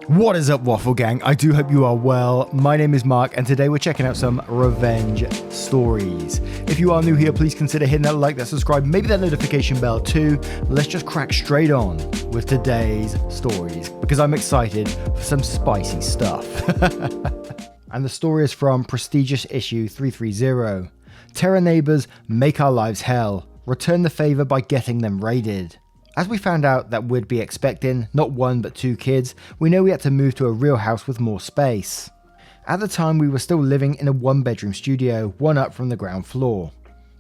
What is up, Waffle Gang? I do hope you are well. My name is Mark, and today we're checking out some revenge stories. If you are new here, please consider hitting that like, that subscribe, maybe that notification bell too. Let's just crack straight on with today's stories, because I'm excited for some spicy stuff. And the story is from prestigious issue 330. Terror neighbors make our lives hell. Return the favor by getting them raided. As we found out that we'd be expecting not one but two kids, we know we had to move to a real house with more space. At the time, we were still living in a one-bedroom studio, one up from the ground floor.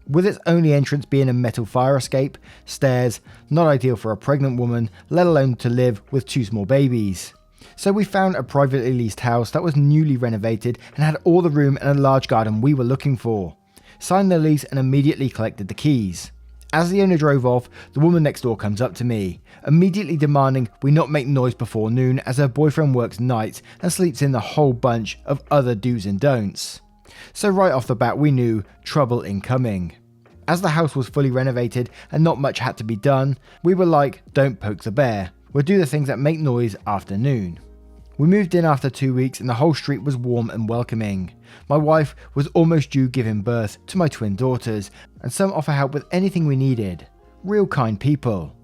With its only entrance being a metal fire escape, stairs, not ideal for a pregnant woman, let alone to live with two small babies. So we found a privately leased house that was newly renovated and had all the room and a large garden we were looking for. Signed the lease and immediately collected the keys. As the owner drove off, the woman next door comes up to me, immediately demanding we not make noise before noon as her boyfriend works nights and sleeps in the whole bunch of other do's and don'ts. So right off the bat we knew trouble incoming. As the house was fully renovated and not much had to be done, we were like, don't poke the bear, we'll do the things that make noise after noon. We moved in after 2 weeks and the whole street was warm and welcoming. My wife was almost due giving birth to my twin daughters, and some offer help with anything we needed. Real kind people.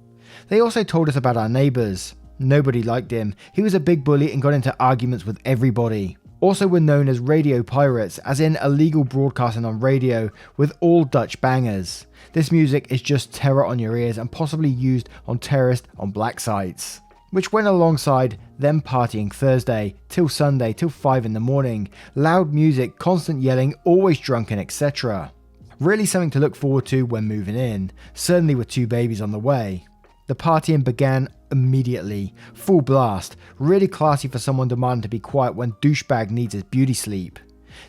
They also told us about our neighbours. Nobody liked him. He was a big bully and got into arguments with everybody. Also were known as radio pirates, as in illegal broadcasting on radio with all Dutch bangers. This music is just terror on your ears and possibly used on terrorists on black sites. Which went alongside them partying Thursday till Sunday till 5 in the morning, loud music, constant yelling, always drunk and etc. Really something to look forward to when moving in, certainly with two babies on the way. The partying began immediately, full blast, really classy for someone demanding to be quiet when douchebag needs his beauty sleep.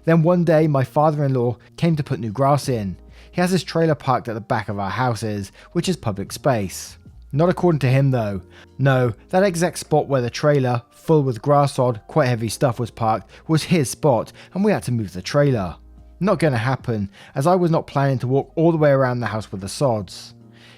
Then one day my father-in-law came to put new grass in. He has his trailer parked at the back of our houses, which is public space. Not according to him though. No, that exact spot where the trailer, full with grass sod, quite heavy stuff was parked, was his spot and we had to move the trailer. Not gonna happen, as I was not planning to walk all the way around the house with the sods.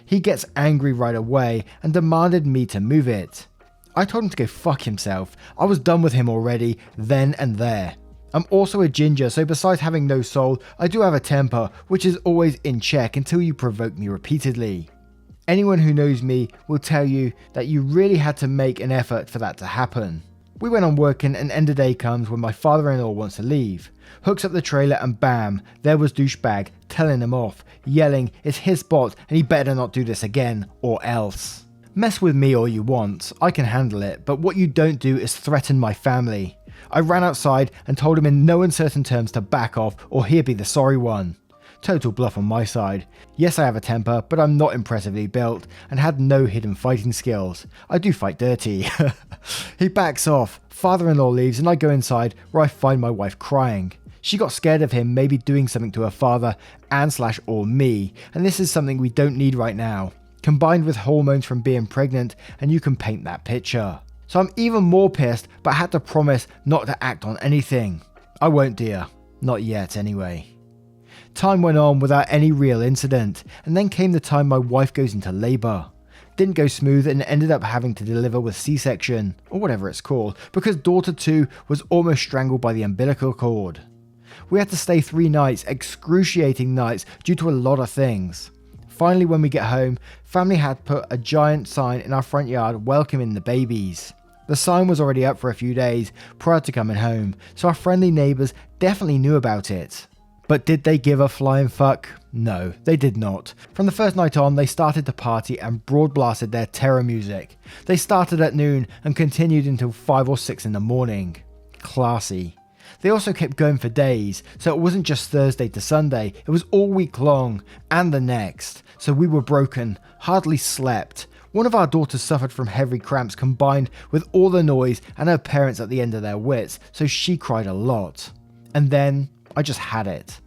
He gets angry right away and demanded me to move it. I told him to go fuck himself. I was done with him already, then and there. I'm also a ginger, so besides having no soul, I do have a temper, which is always in check until you provoke me repeatedly. Anyone who knows me will tell you that you really had to make an effort for that to happen. We went on working and end of day comes when my father-in-law wants to leave. Hooks up the trailer and bam, there was douchebag telling him off, yelling it's his spot and he better not do this again or else. Mess with me all you want, I can handle it, but what you don't do is threaten my family. I ran outside and told him in no uncertain terms to back off or he'd be the sorry one. Total bluff on my side. Yes, I have a temper, but I'm not impressively built and had no hidden fighting skills. I do fight dirty. He backs off, father-in-law leaves and I go inside where I find my wife crying. She got scared of him maybe doing something to her father and/or me, and this is something we don't need right now. Combined with hormones from being pregnant, and you can paint that picture. So I'm even more pissed, but had to promise not to act on anything. I won't, dear. Not yet anyway. Time went on without any real incident, and then came the time my wife goes into labour. Didn't go smooth and ended up having to deliver with C-section, or whatever it's called, because daughter 2 was almost strangled by the umbilical cord. We had to stay 3 nights, excruciating nights, due to a lot of things. Finally when we get home, family had put a giant sign in our front yard welcoming the babies. The sign was already up for a few days prior to coming home, so our friendly neighbours definitely knew about it. But did they give a flying fuck? No, they did not. From the first night on, they started to party and broad blasted their terror music. They started at noon and continued until 5 or 6 in the morning. Classy. They also kept going for days, so it wasn't just Thursday to Sunday, it was all week long, and the next. So we were broken, hardly slept. One of our daughters suffered from heavy cramps combined with all the noise and her parents at the end of their wits, so she cried a lot. And then I just had it.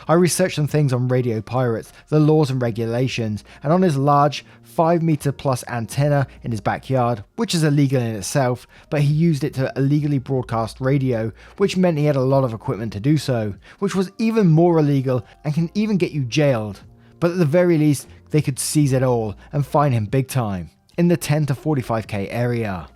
I researched some things on radio pirates, the laws and regulations, and on his large 5-meter plus antenna in his backyard, which is illegal in itself, but he used it to illegally broadcast radio, which meant he had a lot of equipment to do so, which was even more illegal and can even get you jailed. But at the very least, they could seize it all and fine him big time, in the 10 to 45k area.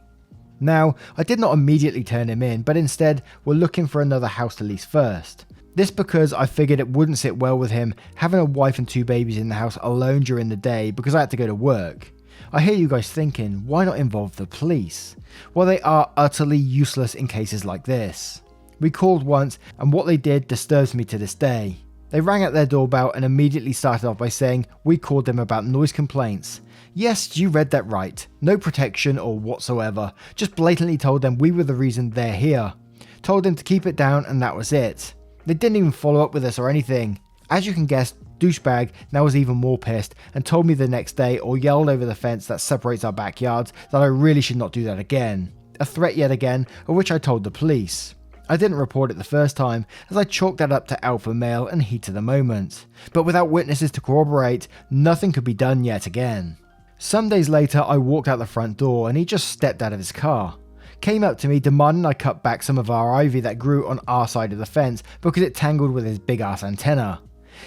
Now, I did not immediately turn him in, but instead were looking for another house to lease first. This because I figured it wouldn't sit well with him having a wife and 2 babies in the house alone during the day because I had to go to work. I hear you guys thinking, why not involve the police? Well, they are utterly useless in cases like this. We called once, and what they did disturbs me to this day. They rang at their doorbell and immediately started off by saying we called them about noise complaints. Yes, you read that right. No protection or whatsoever. Just blatantly told them we were the reason they're here. Told them to keep it down and that was it. They didn't even follow up with us or anything. As you can guess, douchebag now was even more pissed and told me the next day or yelled over the fence that separates our backyards that I really should not do that again. A threat yet again, of which I told the police. I didn't report it the first time, as I chalked that up to alpha male and heat of the moment. But without witnesses to corroborate, nothing could be done yet again. Some days later, I walked out the front door and he just stepped out of his car. Came up to me demanding I cut back some of our ivy that grew on our side of the fence because it tangled with his big ass antenna.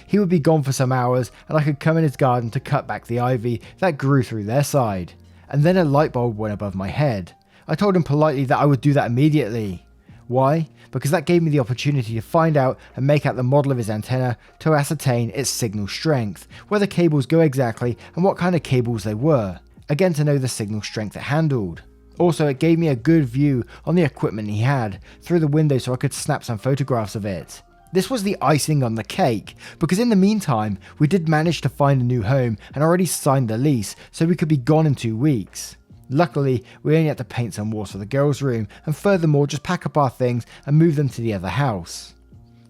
He would be gone for some hours and I could come in his garden to cut back the ivy that grew through their side. And then a light bulb went above my head. I told him politely that I would do that immediately. Why? Because that gave me the opportunity to find out and make out the model of his antenna to ascertain its signal strength, where the cables go exactly and what kind of cables they were, again to know the signal strength it handled. Also, it gave me a good view on the equipment he had through the window so I could snap some photographs of it. This was the icing on the cake, because in the meantime, we did manage to find a new home and already signed the lease so we could be gone in 2 weeks. Luckily, we only had to paint some walls for the girls' room and furthermore just pack up our things and move them to the other house.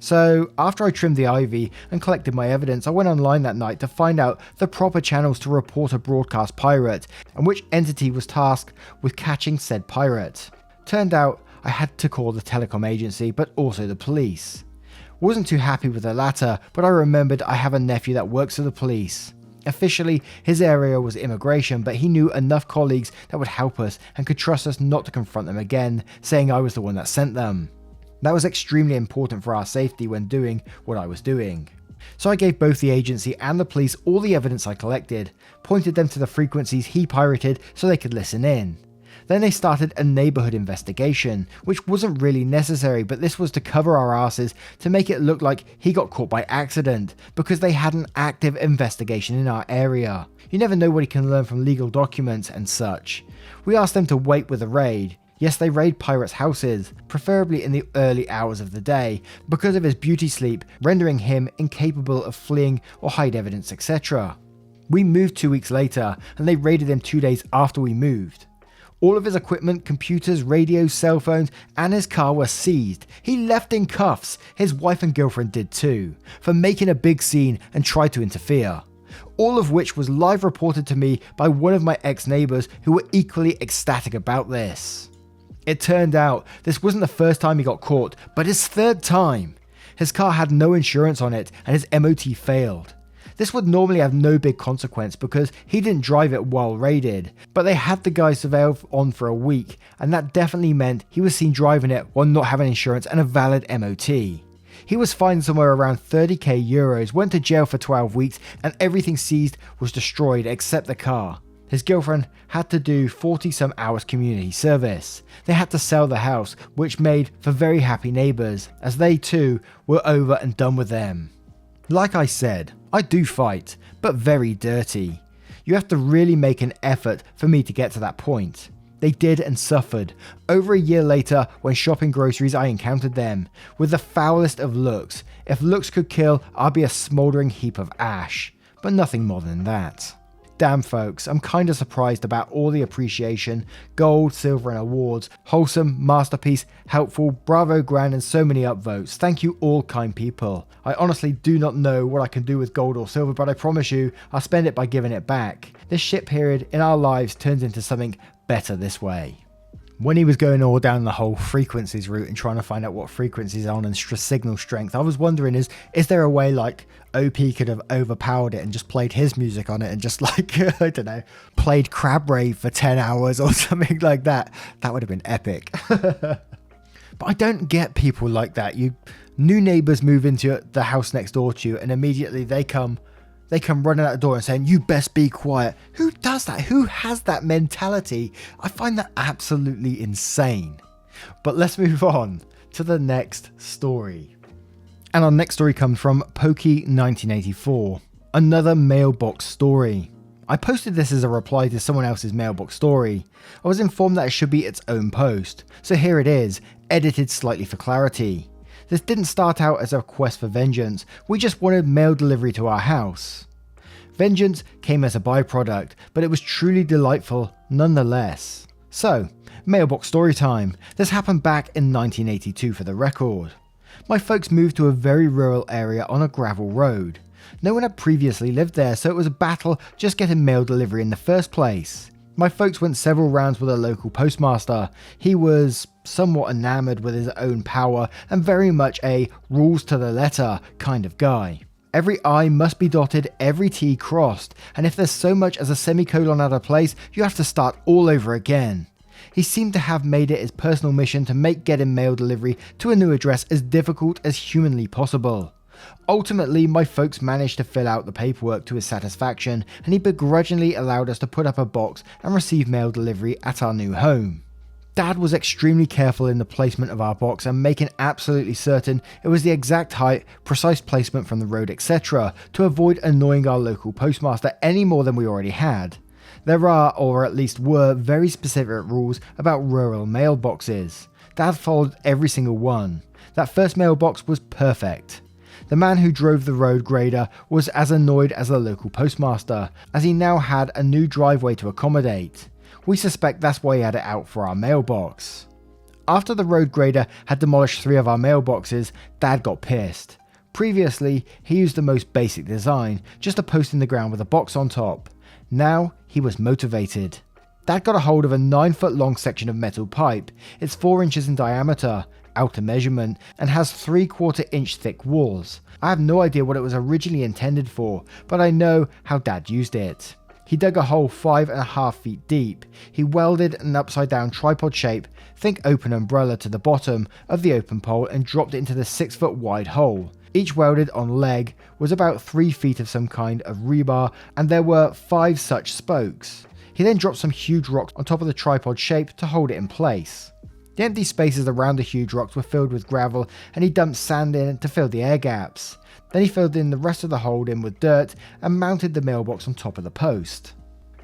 So, after I trimmed the ivy and collected my evidence, I went online that night to find out the proper channels to report a broadcast pirate and which entity was tasked with catching said pirate. Turned out, I had to call the telecom agency but also the police. Wasn't too happy with the latter, but I remembered I have a nephew that works for the police. Officially, his area was immigration, but he knew enough colleagues that would help us and could trust us not to confront them again, saying I was the one that sent them. That was extremely important for our safety when doing what I was doing. So I gave both the agency and the police all the evidence I collected, pointed them to the frequencies he pirated so they could listen in. Then they started a neighborhood investigation, which wasn't really necessary, but this was to cover our asses to make it look like he got caught by accident, because they had an active investigation in our area. You never know what he can learn from legal documents and such. We asked them to wait with the raid. Yes, they raid pirates' houses, preferably in the early hours of the day, because of his beauty sleep, rendering him incapable of fleeing or hide evidence, etc. We moved 2 weeks later, and they raided him 2 days after we moved. All of his equipment, computers, radios, cell phones, and his car were seized. He left in cuffs, his wife and girlfriend did too, for making a big scene and tried to interfere. All of which was live reported to me by one of my ex-neighbours who were equally ecstatic about this. It turned out this wasn't the first time he got caught, but his 3rd time. His car had no insurance on it and his MOT failed. This would normally have no big consequence because he didn't drive it while raided, but they had the guy surveilled on for a week, and that definitely meant he was seen driving it while not having insurance and a valid MOT. He was fined somewhere around 30k euros, went to jail for 12 weeks, and everything seized was destroyed except the car. His girlfriend had to do 40 some hours community service. They had to sell the house, which made for very happy neighbours, as they too were over and done with them. Like I said, I do fight, but very dirty. You have to really make an effort for me to get to that point. They did and suffered. Over a year later, when shopping groceries, I encountered them, with the foulest of looks. If looks could kill, I'd be a smouldering heap of ash, but nothing more than that. Damn folks, I'm kinda surprised about all the appreciation, gold, silver and awards, wholesome, masterpiece, helpful, bravo grand and so many upvotes. Thank you all kind people. I honestly do not know what I can do with gold or silver, but I promise you, I'll spend it by giving it back. This shit period in our lives turns into something better this way. When he was going all down the whole frequencies route and trying to find out what frequencies on and signal strength, I was wondering is there a way like OP could have overpowered it and just played his music on it and just like, I don't know, played Crab Rave for 10 hours or something like that. That would have been epic. But I don't get people like that. New neighbours move into the house next door to you and immediately they come They come running out the door and saying, "You best be quiet." Who does that? Who has that mentality? I find that absolutely insane. But let's move on to the next story. And our next story comes from Pokey1984, another mailbox story. I posted this as a reply to someone else's mailbox story. I was informed that it should be its own post, so here it is, edited slightly for clarity. This didn't start out as a quest for vengeance, we just wanted mail delivery to our house. Vengeance came as a byproduct, but it was truly delightful nonetheless. So, mailbox story time. This happened back in 1982 for the record. My folks moved to a very rural area on a gravel road. No one had previously lived there, so it was a battle just getting mail delivery in the first place. My folks went several rounds with a local postmaster. He was somewhat enamored with his own power and very much a rules to the letter kind of guy. Every I must be dotted, every T crossed, and if there's so much as a semicolon out of place, you have to start all over again. He seemed to have made it his personal mission to make getting mail delivery to a new address as difficult as humanly possible. Ultimately, my folks managed to fill out the paperwork to his satisfaction, and he begrudgingly allowed us to put up a box and receive mail delivery at our new home. Dad was extremely careful in the placement of our box and making absolutely certain it was the exact height, precise placement from the road, etc., to avoid annoying our local postmaster any more than we already had. There are, or at least were, very specific rules about rural mailboxes. Dad followed every single one. That first mailbox was perfect. The man who drove the road grader was as annoyed as the local postmaster, as he now had a new driveway to accommodate. We suspect that's why he had it out for our mailbox. After the road grader had demolished 3 of our mailboxes, Dad got pissed. Previously, he used the most basic design, just a post in the ground with a box on top. Now, he was motivated. Dad got a hold of a 9-foot long section of metal pipe. It's 4 inches in diameter, out of measurement, and has 3/4 inch thick walls. I have no idea what it was originally intended for, but I know how Dad used it. He dug a hole 5.5 feet deep. He welded an upside down tripod shape, think open umbrella, to the bottom of the open pole and dropped it into the 6-foot wide hole. Each welded on leg was about 3 feet of some kind of rebar, and there were 5 such spokes. He then dropped some huge rocks on top of the tripod shape to hold it in place. The empty spaces around the huge rocks were filled with gravel, and he dumped sand in to fill the air gaps. Then he filled in the rest of the hold in with dirt and mounted the mailbox on top of the post.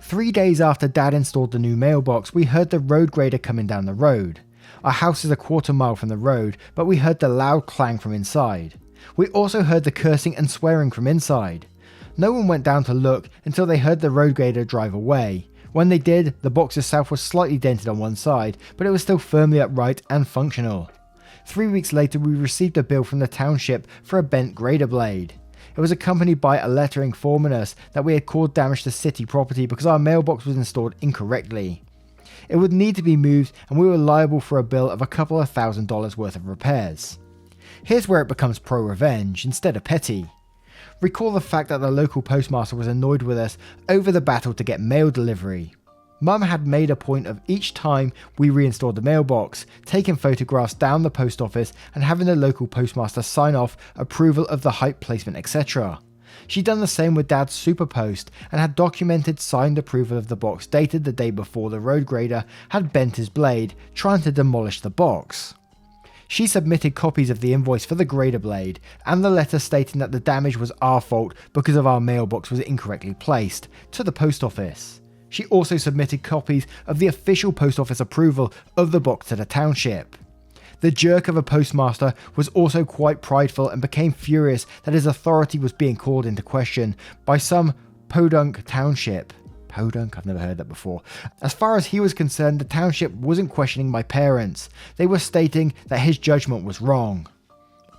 3 days after Dad installed the new mailbox, we heard the road grader coming down the road. Our house is a 1/4 mile from the road, but we heard the loud clang from inside. We also heard the cursing and swearing from inside. No one went down to look until they heard the road grader drive away. When they did, the box itself was slightly dented on one side, but it was still firmly upright and functional. 3 weeks later, we received a bill from the township for a bent grader blade. It was accompanied by a letter informing us that we had caused damage to city property because our mailbox was installed incorrectly. It would need to be moved, and we were liable for a bill of a couple of $1,000s worth of repairs. Here's where it becomes pro-revenge instead of petty. Recall the fact that the local postmaster was annoyed with us over the battle to get mail delivery. Mum had made a point of each time we reinstalled the mailbox, taking photographs down the post office and having the local postmaster sign off approval of the height, placement, etc. She'd done the same with Dad's super post and had documented signed approval of the box dated the day before the road grader had bent his blade trying to demolish the box. She submitted copies of the invoice for the grader blade and the letter stating that the damage was our fault because of our mailbox was incorrectly placed to the post office. She also submitted copies of the official post office approval of the box to the township. The jerk of a postmaster was also quite prideful and became furious that his authority was being called into question by some podunk township. Podunk? I've never heard that before. As far as he was concerned, the township wasn't questioning my parents. They were stating that his judgment was wrong.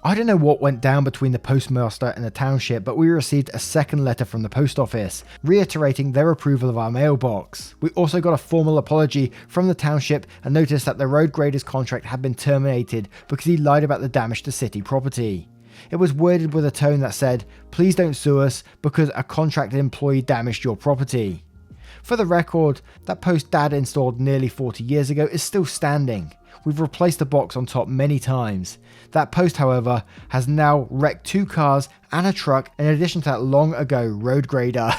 I don't know what went down between the postmaster and the township, but we received a second letter from the post office, reiterating their approval of our mailbox. We also got a formal apology from the township and noticed that the road grader's contract had been terminated because he lied about the damage to city property. It was worded with a tone that said, "Please don't sue us because a contracted employee damaged your property." For the record, that post Dad installed nearly 40 years ago is still standing. We've replaced the box on top many times. That post, however, has now wrecked 2 cars and a truck in addition to that long ago road grader.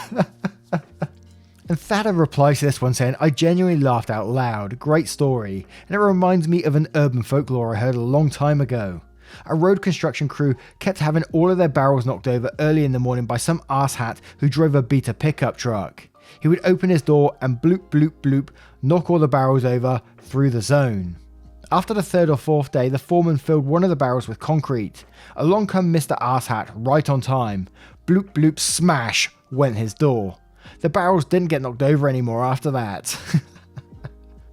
And Thada replies to this one saying, I genuinely laughed out loud, great story, and it reminds me of an urban folklore I heard a long time ago. A road construction crew kept having all of their barrels knocked over early in the morning by some asshat who drove a beater pickup truck. He would open his door and bloop bloop bloop knock all the barrels over through the zone. After the 3rd or 4th day, the foreman filled one of the barrels with concrete. Along come Mr. Asshat right on time. Bloop bloop smash went his door. The barrels didn't get knocked over anymore after that.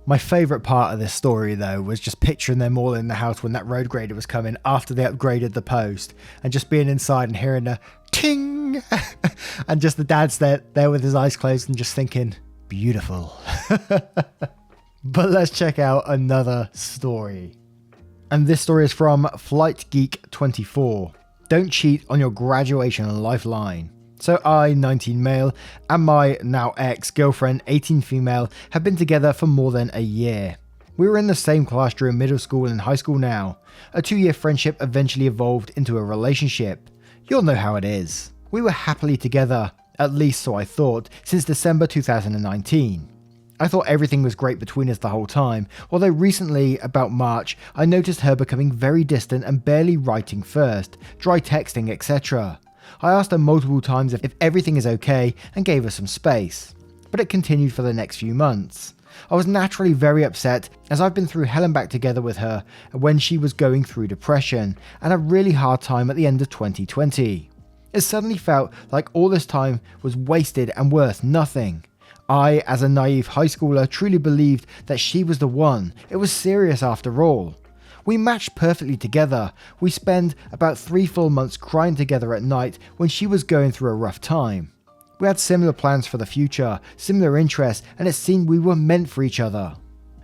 My favourite part of this story though was just picturing them all in the house when that road grader was coming after they upgraded the post, and just being inside and hearing a ting and just the dad's there with his eyes closed and just thinking, beautiful. But let's check out another story. And this story is from Flight Geek 24. Don't cheat on your graduation lifeline. So I, 19 male, and my now ex-girlfriend, 18 female, have been together for more than a year. We were in the same class during middle school and high school now. A 2-year friendship eventually evolved into a relationship. You'll know how it is. We were happily together, at least so I thought, since December 2019. I thought everything was great between us the whole time, although recently, about March, I noticed her becoming very distant and barely writing first, dry texting, etc. I asked her multiple times if everything is okay and gave her some space, but it continued for the next few months. I was naturally very upset as I've been through hell and back together with her when she was going through depression and a really hard time at the end of 2020. It suddenly felt like all this time was wasted and worth nothing. I, as a naive high schooler, truly believed that she was the one. It was serious after all. We matched perfectly together. We spent about 3 full months crying together at night when she was going through a rough time. We had similar plans for the future, similar interests, and it seemed we were meant for each other.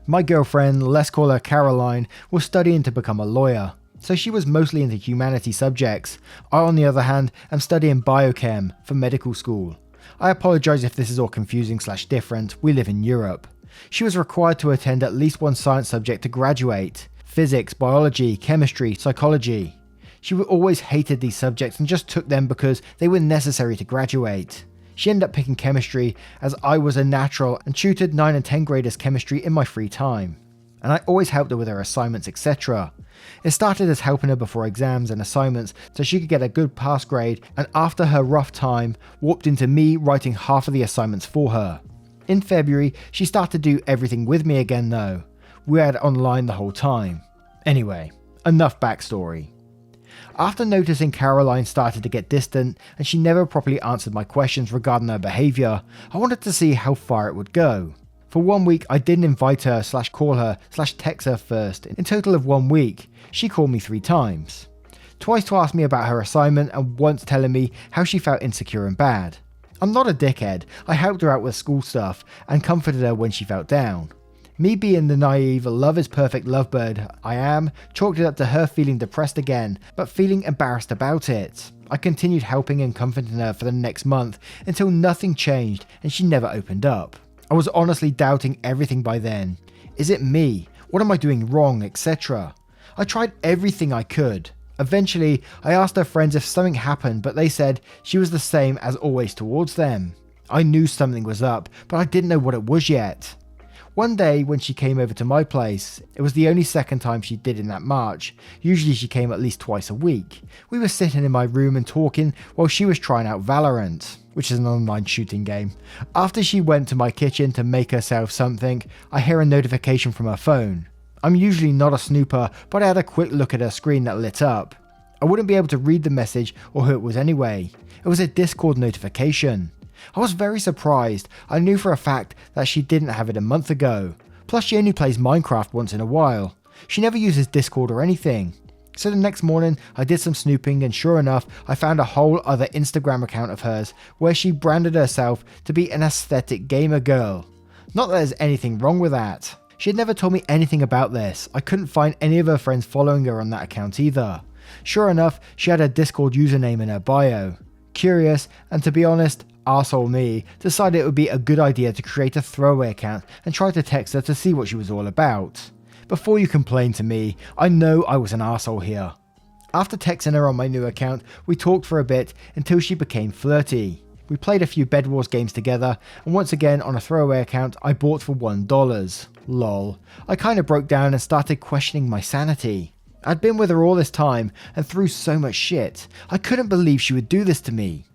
My girlfriend, let's call her Caroline, was studying to become a lawyer, so she was mostly into humanity subjects. I, on the other hand, am studying biochem for medical school. I apologise if this is all confusing/different, we live in Europe. She was required to attend at least one science subject to graduate. Physics, biology, chemistry, psychology. She always hated these subjects and just took them because they were necessary to graduate. She ended up picking chemistry as I was a natural and tutored 9 and 10 graders chemistry in my free time. And I always helped her with her assignments, etc. It started as helping her before exams and assignments so she could get a good pass grade, and after her rough time, warped into me writing half of the assignments for her. In February, she started to do everything with me again though. We had online the whole time. Anyway, enough backstory. After noticing Caroline started to get distant and she never properly answered my questions regarding her behaviour, I wanted to see how far it would go. For 1 week I didn't invite her /call her /text her first. In total of 1 week, she called me 3 times. Twice to ask me about her assignment and once telling me how she felt insecure and bad. I'm not a dickhead, I helped her out with school stuff and comforted her when she felt down. Me being the naive, love is perfect lovebird I am, chalked it up to her feeling depressed again, but feeling embarrassed about it. I continued helping and comforting her for the next month until nothing changed and she never opened up. I was honestly doubting everything by then. Is it me? What am I doing wrong, etc. I tried everything I could. Eventually, I asked her friends if something happened, but they said she was the same as always towards them. I knew something was up, but I didn't know what it was yet. One day when she came over to my place, it was the only second time she did in that March. Usually she came at least twice a week. We were sitting in my room and talking while she was trying out Valorant, which is an online shooting game. After she went to my kitchen to make herself something, I hear a notification from her phone. I'm usually not a snooper, but I had a quick look at her screen that lit up. I wouldn't be able to read the message or who it was anyway. It was a Discord notification. I was very surprised. I knew for a fact that she didn't have it a month ago. Plus she only plays Minecraft once in a while. She never uses Discord or anything. So the next morning I did some snooping and sure enough I found a whole other Instagram account of hers where she branded herself to be an aesthetic gamer girl. Not that there's anything wrong with that. She had never told me anything about this. I couldn't find any of her friends following her on that account either. Sure enough, she had a Discord username in her bio. Curious, and to be honest, arsehole me, decided it would be a good idea to create a throwaway account and try to text her to see what she was all about. Before you complain to me, I know I was an arsehole here. After texting her on my new account, we talked for a bit until she became flirty. We played a few Bed Wars games together, and once again on a throwaway account I bought for $1. Lol. I kinda broke down and started questioning my sanity. I'd been with her all this time and through so much shit. I couldn't believe she would do this to me.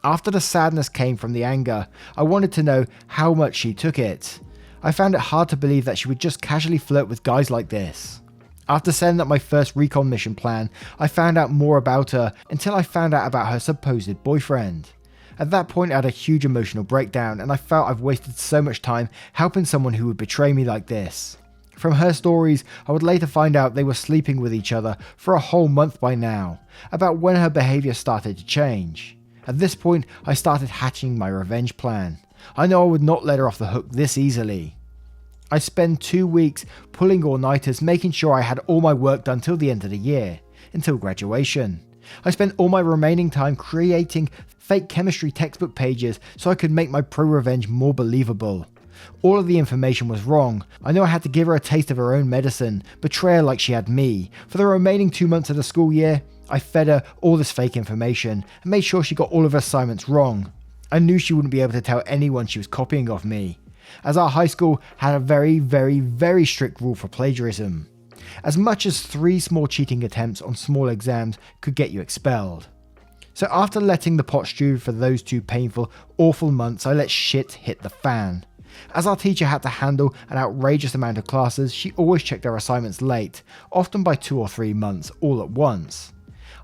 After the sadness came from the anger, I wanted to know how much she took it. I found it hard to believe that she would just casually flirt with guys like this. After setting up my first recon mission plan, I found out more about her until I found out about her supposed boyfriend. At that point I had a huge emotional breakdown and I felt I've wasted so much time helping someone who would betray me like this. From her stories, I would later find out they were sleeping with each other for a whole month by now, about when her behaviour started to change. At this point, I started hatching my revenge plan. I know I would not let her off the hook this easily. I spent 2 weeks pulling all-nighters making sure I had all my work done till the end of the year, until graduation. I spent all my remaining time creating fake chemistry textbook pages so I could make my pro-revenge more believable. All of the information was wrong. I knew I had to give her a taste of her own medicine, betray her like she had me. For the remaining 2 months of the school year, I fed her all this fake information and made sure she got all of her assignments wrong. I knew she wouldn't be able to tell anyone she was copying off me, as our high school had a very strict rule for plagiarism. As much as 3 small cheating attempts on small exams could get you expelled. So after letting the pot stew for those 2 painful, awful months, I let shit hit the fan. As our teacher had to handle an outrageous amount of classes, she always checked our assignments late, often by 2 or 3 months, all at once.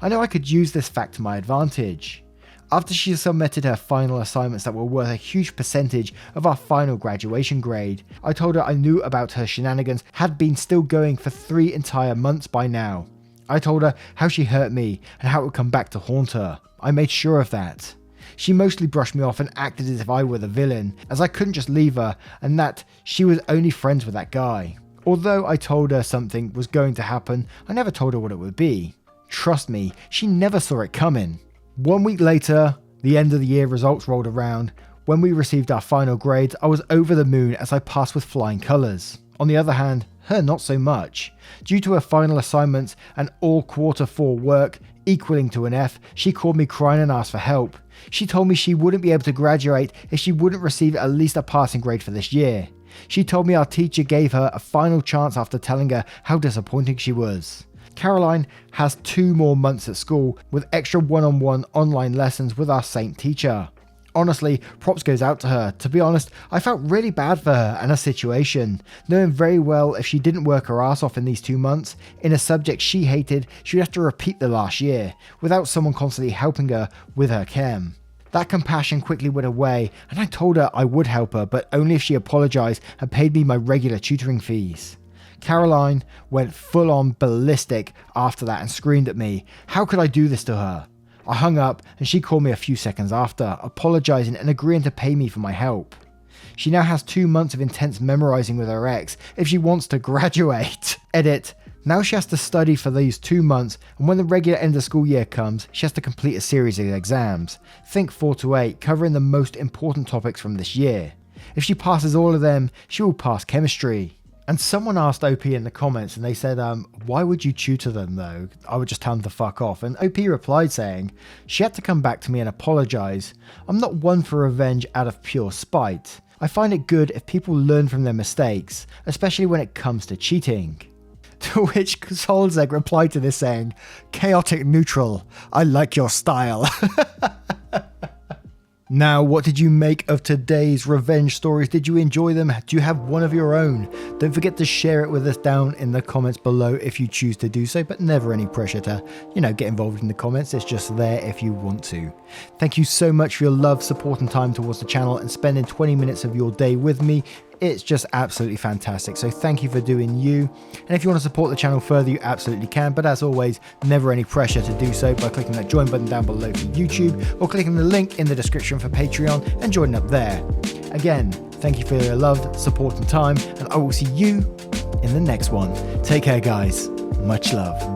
I know I could use this fact to my advantage. After she submitted her final assignments that were worth a huge percentage of our final graduation grade, I told her I knew about her shenanigans had been still going for 3 entire months by now. I told her how she hurt me and how it would come back to haunt her. I made sure of that. She mostly brushed me off and acted as if I were the villain, as I couldn't just leave her and that she was only friends with that guy. Although I told her something was going to happen, I never told her what it would be. Trust me, she never saw it coming. 1 week later, the end of the year results rolled around. When we received our final grades, I was over the moon as I passed with flying colours. On the other hand, her not so much. Due to her final assignments and all quarter 4 work, equaling to an F, she called me crying and asked for help. She told me she wouldn't be able to graduate if she wouldn't receive at least a passing grade for this year. She told me our teacher gave her a final chance after telling her how disappointing she was. Caroline has 2 more months at school with extra one-on-one online lessons with our saint teacher. Honestly, props goes out to her. To be honest, I felt really bad for her and her situation, knowing very well if she didn't work her ass off in these 2 months, in a subject she hated, she would have to repeat the last year, without someone constantly helping her with her chem. That compassion quickly went away, and I told her I would help her, but only if she apologised and paid me my regular tutoring fees. Caroline went full on ballistic after that and screamed at me. How could I do this to her? I hung up and she called me a few seconds after, apologising and agreeing to pay me for my help. She now has 2 months of intense memorising with her ex if she wants to graduate. Edit. Now she has to study for these 2 months, and when the regular end of school year comes, she has to complete a series of exams. Think 4 to 8, covering the most important topics from this year. If she passes all of them, she will pass chemistry. And someone asked OP in the comments and they said, why would you tutor them though? I would just tell them to fuck off. And OP replied saying, she had to come back to me and apologise. I'm not one for revenge out of pure spite. I find it good if people learn from their mistakes, especially when it comes to cheating. To which Solzeg replied to this saying, chaotic neutral, I like your style. Now, what did you make of today's revenge stories? Did you enjoy them? Do you have one of your own? Don't forget to share it with us down in the comments below if you choose to do so, but never any pressure to, get involved in the comments. It's just there if you want to. Thank you so much for your love, support and time towards the channel and spending 20 minutes of your day with me. It's just absolutely fantastic. So thank you for doing you. And if you want to support the channel further, you absolutely can. But as always, never any pressure to do so by clicking that join button down below for YouTube or clicking the link in the description for Patreon and joining up there. Again, thank you for your love, support and time. And I will see you in the next one. Take care, guys. Much love.